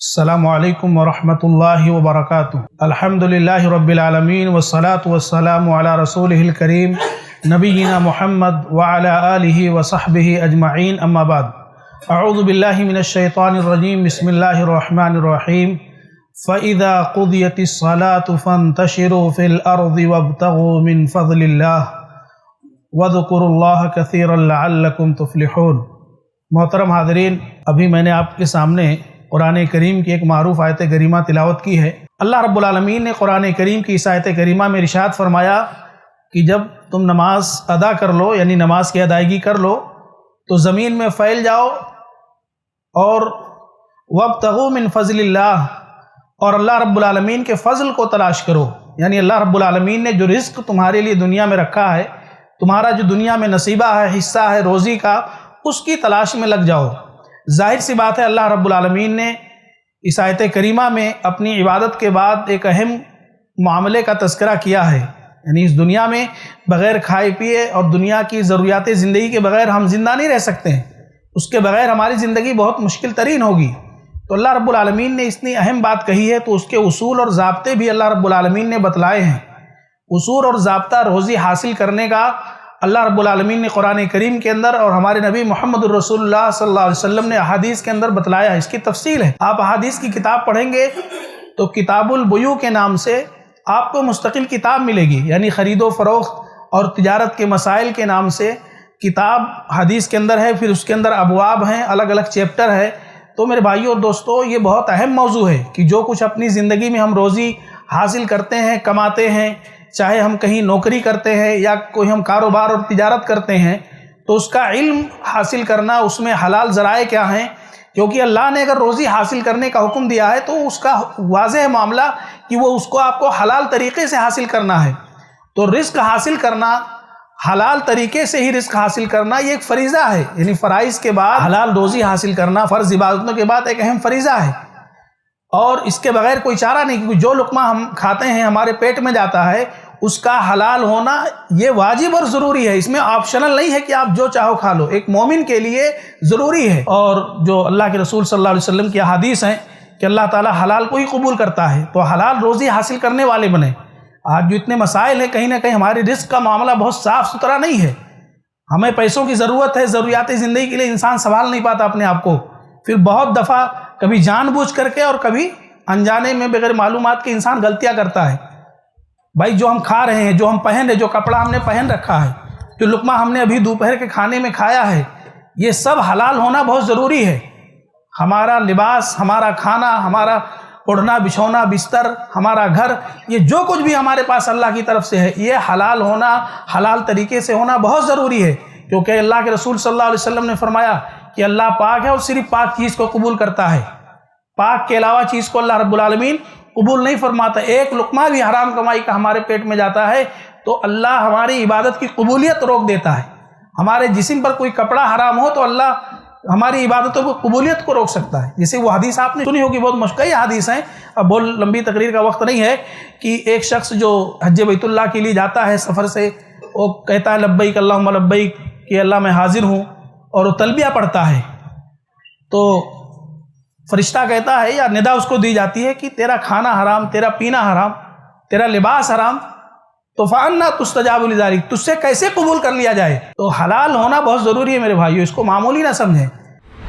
السلام علیکم ورحمۃ اللہ وبرکاتہ۔ الحمدللہ رب العالمین والصلاة والسلام علی رسولہ الکریم نبینا محمد وعلی آلہ وصحبہ اجمعین، اما بعد۔ اعوذ باللہ من الشیطان الرجیم، بسم اللہ الرحمن الرحیم۔ فَإِذَا قُضِيَتِ الصَّلَاةُ فَانتَشِرُوا فِي الْأَرْضِ وَابْتَغُوا مِن فَضْلِ اللَّهِ وَاذْكُرُوا اللَّهَ كَثِيرًا لَعَلَّكُمْ تُفْلِحُونَ۔ محترم حاضرین، ابھی میں نے آپ کے سامنے قرآن کریم کی ایک معروف آیت کریمہ تلاوت کی ہے۔ اللہ رب العالمین نے قرآن کریم کی اس آیت کریمہ میں ارشاد فرمایا کہ جب تم نماز ادا کر لو، یعنی نماز کی ادائیگی کر لو، تو زمین میں پھیل جاؤ اور وابتغوا من فضل اللہ، اور اللہ رب العالمین کے فضل کو تلاش کرو، یعنی اللہ رب العالمین نے جو رزق تمہارے لیے دنیا میں رکھا ہے، تمہارا جو دنیا میں نصیبہ ہے، حصہ ہے روزی کا، اس کی تلاش میں لگ جاؤ۔ ظاہر سی بات ہے، اللہ رب العالمین نے اس آیت کریمہ میں اپنی عبادت کے بعد ایک اہم معاملے کا تذکرہ کیا ہے، یعنی اس دنیا میں بغیر کھائے پیے اور دنیا کی ضروریات زندگی کے بغیر ہم زندہ نہیں رہ سکتے ہیں، اس کے بغیر ہماری زندگی بہت مشکل ترین ہوگی۔ تو اللہ رب العالمین نے اتنی اہم بات کہی ہے تو اس کے اصول اور ضابطے بھی اللہ رب العالمین نے بتلائے ہیں۔ اصول اور ضابطہ روزی حاصل کرنے کا اللہ رب العالمین نے قرآن کریم کے اندر اور ہمارے نبی محمد الرسول اللہ صلی اللہ علیہ وسلم نے احادیث کے اندر بتلایا ہے۔ اس کی تفصیل ہے، آپ احادیث کی کتاب پڑھیں گے تو کتاب البیوع کے نام سے آپ کو مستقل کتاب ملے گی، یعنی خرید و فروخت اور تجارت کے مسائل کے نام سے کتاب حدیث کے اندر ہے، پھر اس کے اندر ابواب ہیں، الگ الگ چیپٹر ہے۔ تو میرے بھائیوں اور دوستو، یہ بہت اہم موضوع ہے کہ جو کچھ اپنی زندگی میں ہم روزی حاصل کرتے ہیں، کماتے ہیں، چاہے ہم کہیں نوکری کرتے ہیں یا کوئی ہم کاروبار اور تجارت کرتے ہیں، تو اس کا علم حاصل کرنا، اس میں حلال ذرائع کیا ہیں، کیونکہ اللہ نے اگر روزی حاصل کرنے کا حکم دیا ہے تو اس کا واضح معاملہ کہ وہ اس کو آپ کو حلال طریقے سے حاصل کرنا ہے۔ تو رزق حاصل کرنا، حلال طریقے سے ہی رزق حاصل کرنا، یہ ایک فریضہ ہے، یعنی فرائض کے بعد حلال روزی حاصل کرنا فرض عبادتوں کے بعد ایک اہم فریضہ ہے، اور اس کے بغیر کوئی چارہ نہیں، کیونکہ جو لقمہ ہم کھاتے ہیں ہمارے پیٹ میں جاتا ہے، اس کا حلال ہونا یہ واجب اور ضروری ہے، اس میں آپشنل نہیں ہے کہ آپ جو چاہو کھا لو، ایک مومن کے لیے ضروری ہے۔ اور جو اللہ کے رسول صلی اللہ علیہ وسلم کی احادیث ہیں کہ اللہ تعالیٰ حلال کو ہی قبول کرتا ہے، تو حلال روزی حاصل کرنے والے بنے۔ آج جو اتنے مسائل ہیں، کہیں نہ کہیں ہماری رزق کا معاملہ بہت صاف ستھرا نہیں ہے، ہمیں پیسوں کی ضرورت ہے، ضروریات زندگی کے لیے انسان سنبھال نہیں پاتا اپنے آپ کو، پھر بہت دفعہ کبھی جان بوجھ کر کے اور کبھی انجانے میں بغیر معلومات کے انسان غلطیاں کرتا ہے۔ بھائی، جو ہم کھا رہے ہیں، جو ہم پہن رہے ہیں، جو کپڑا ہم نے پہن رکھا ہے، جو لقمہ ہم نے ابھی دوپہر کے کھانے میں کھایا ہے، یہ سب حلال ہونا بہت ضروری ہے۔ ہمارا لباس، ہمارا کھانا، ہمارا اڑھنا بچھونا، بستر، ہمارا گھر، یہ جو کچھ بھی ہمارے پاس اللہ کی طرف سے ہے، یہ حلال ہونا، حلال طریقے سے ہونا بہت ضروری ہے، کیونکہ اللہ کے رسول صلی اللہ علیہ وسلم نے فرمایا کہ اللہ پاک ہے اور صرف پاک چیز کو قبول کرتا ہے، پاک کے علاوہ چیز کو اللہ رب العالمین قبول نہیں فرماتا۔ ایک لقمہ بھی حرام کمائی کا ہمارے پیٹ میں جاتا ہے تو اللہ ہماری عبادت کی قبولیت روک دیتا ہے۔ ہمارے جسم پر کوئی کپڑا حرام ہو تو اللہ ہماری عبادتوں کو قبولیت کو روک سکتا ہے۔ جیسے وہ حدیث آپ نے سنی ہوگی، بہت مشکل حدیث ہیں، اب بہت لمبی تقریر کا وقت نہیں ہے، کہ ایک شخص جو حج بیت اللہ کے لیے جاتا ہے سفر سے، وہ کہتا ہے لبیک اللہم لبیک، کہ اللہ میں حاضر ہوں، اور وہ تلبیہ پڑھتا ہے، تو فرشتہ کہتا ہے یا ندا اس کو دی جاتی ہے کہ تیرا کھانا حرام، تیرا پینا حرام، تیرا لباس حرام، تو فَأَنَّا تُسْتَجَابُ لِذَلِكَ، تجھ سے کیسے قبول کر لیا جائے؟ تو حلال ہونا بہت ضروری ہے میرے بھائیو، اس کو معمولی نہ سمجھیں۔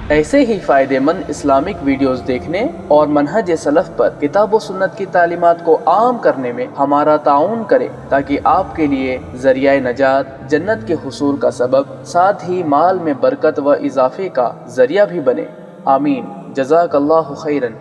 ایسے ہی فائدہ مند اسلامک ویڈیوز دیکھنے اور منہج سلف پر کتاب و سنت کی تعلیمات کو عام کرنے میں ہمارا تعاون کریں، تاکہ آپ کے لیے ذریعہ نجات، جنت کے حصول کا سبب، ساتھ ہی مال میں برکت و اضافے کا ذریعہ بھی بنے۔ آمین۔ جزاک اللہ خیرن۔